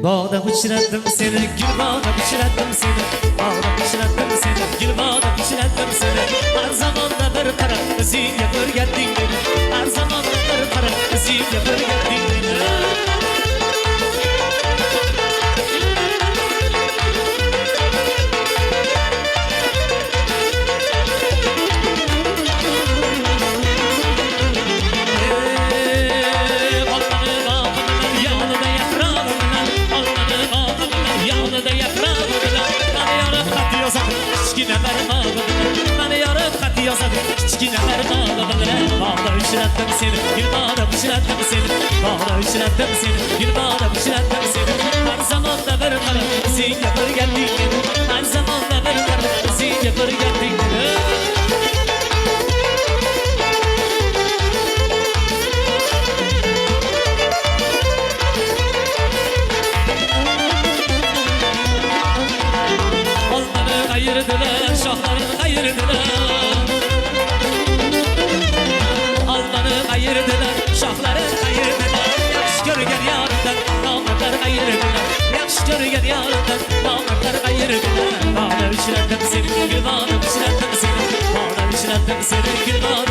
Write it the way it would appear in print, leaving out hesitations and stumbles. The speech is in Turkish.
Bağda uçrattım seni, gül bağda uçrattım seni. Bağda uçrattım seni, gül bağda uçrattım seni. Her zamanda bir para, özüyle bir geldin beni. Her zamanda bir para, özüyle bir geldin beni. Uçrattım seni, bir bağda uçrattım seni. Bağda uçrattım seni, bir bağda uçrattım seni. Her zamanda bir para, özüyle bir geldin beni. Her zamanda bir para, özüyle bir geldin beni. Onları ayırdılar, şahları ayırdılar. Ayırdılar, şahları ayırdılar. Yaxşı görgen yarından, namertler ayırdılar. Yaxşı görgen yarından, namertler ayırdılar. Bağda uçrattım seni, gül bağda uçrattım seni. Bağda uçrattım seni, gül bağda